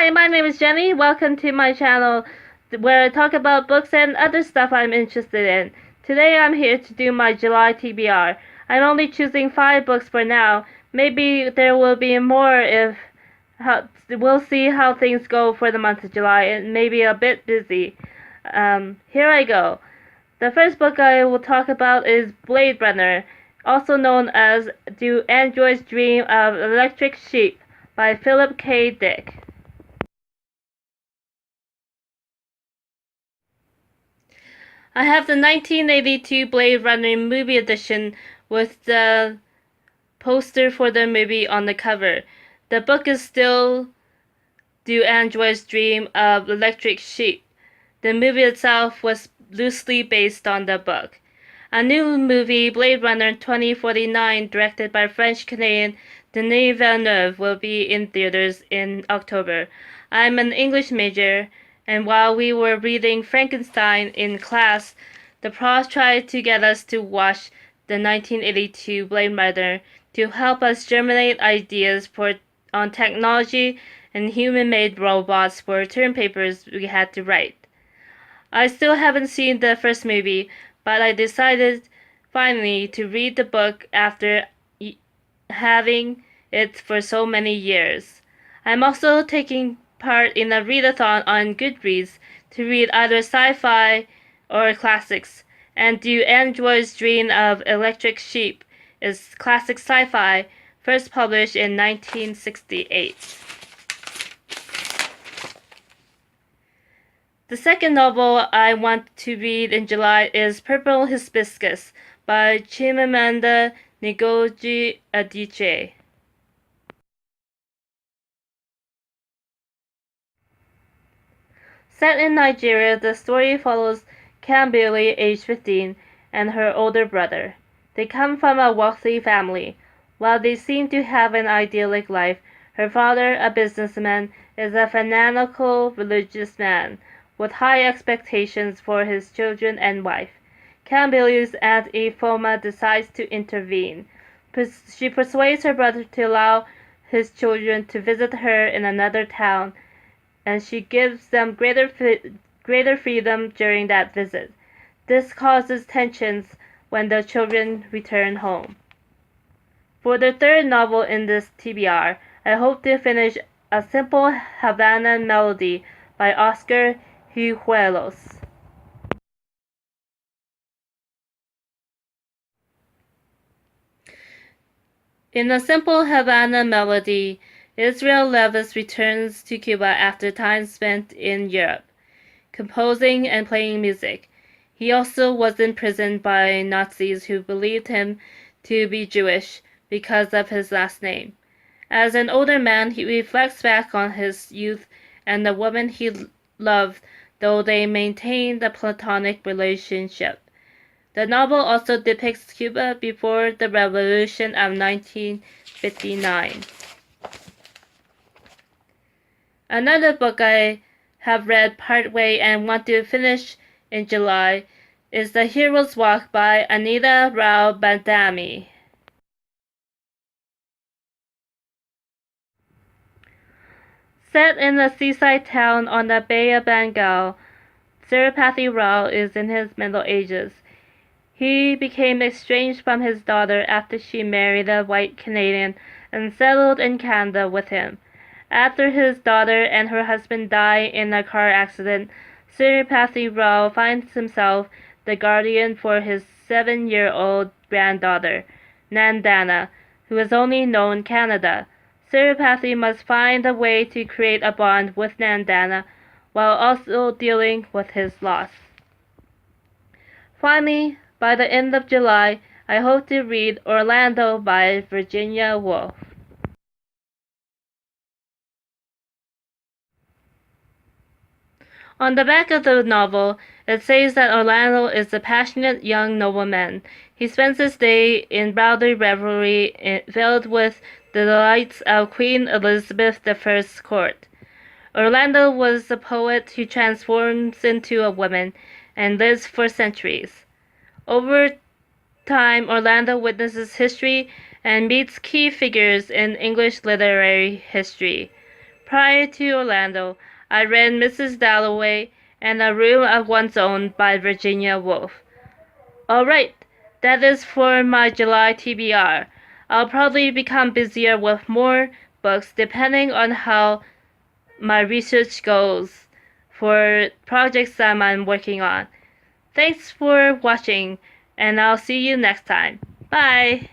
Hi, my name is Jenny. Welcome to my channel where I talk about books and other stuff I'm interested in. Today I'm here to do my July TBR. I'm only choosing 5 books for now. Maybe there will be more we'll see how things go for the month of July. It may be a bit busy. Here I go. The first book I will talk about is Blade Runner, also known as Do Androids Dream of Electric Sheep by Philip K. Dick. I have the 1982 Blade Runner movie edition with the poster for the movie on the cover. The book is still Do Androids Dream of Electric Sheep. The movie itself was loosely based on the book. A new movie, Blade Runner 2049, directed by French-Canadian Denis Villeneuve, will be in theaters in October. I'm an English major, and while we were reading Frankenstein in class, the prof tried to get us to watch the 1982 Blade Runner to help us germinate ideas on technology and human-made robots for term papers we had to write. I still haven't seen the first movie, but I decided finally to read the book after having it for so many years. I'm also taking part in a readathon on Goodreads to read either sci-fi or classics, and Do Androids Dream of Electric Sheep is classic sci-fi, first published in 1968. The second novel I want to read in July is Purple Hibiscus by Chimamanda Ngozi Adichie. Set in Nigeria, the story follows Kambili, age 15, and her older brother. They come from a wealthy family. While they seem to have an idyllic life, her father, a businessman, is a fanatical religious man with high expectations for his children and wife. Kambili's aunt Ifoma decides to intervene. She persuades her brother to allow his children to visit her in another town, and she gives them greater freedom during that visit. This causes tensions when the children return home. For the third novel in this TBR, I hope to finish A Simple Havana Melody by Oscar Hijuelos. In A Simple Havana Melody, Israel Levis returns to Cuba after time spent in Europe, composing and playing music. He also was imprisoned by Nazis who believed him to be Jewish because of his last name. As an older man, he reflects back on his youth and the woman he loved, though they maintained a platonic relationship. The novel also depicts Cuba before the Revolution of 1959. Another book I have read partway and want to finish in July is The Hero's Walk by Anita Rao Bandami. Set in a seaside town on the Bay of Bengal, Sirupathy Rao is in his middle ages. He became estranged from his daughter after she married a white Canadian and settled in Canada with him. After his daughter and her husband die in a car accident, Sirupathy Rao finds himself the guardian for his 7-year-old granddaughter, Nandana, who is only known Canada. Sirupathy must find a way to create a bond with Nandana while also dealing with his loss. Finally, by the end of July, I hope to read Orlando by Virginia Woolf. On the back of the novel, it says that Orlando is a passionate young nobleman. He spends his day in rowdy revelry filled with the delights of Queen Elizabeth I's court. Orlando was a poet who transforms into a woman and lives for centuries. Over time, Orlando witnesses history and meets key figures in English literary history. Prior to Orlando, I read Mrs. Dalloway and A Room of One's Own by Virginia Woolf. Alright, that is for my July TBR. I'll probably become busier with more books depending on how my research goes for projects that I'm working on. Thanks for watching, and I'll see you next time. Bye!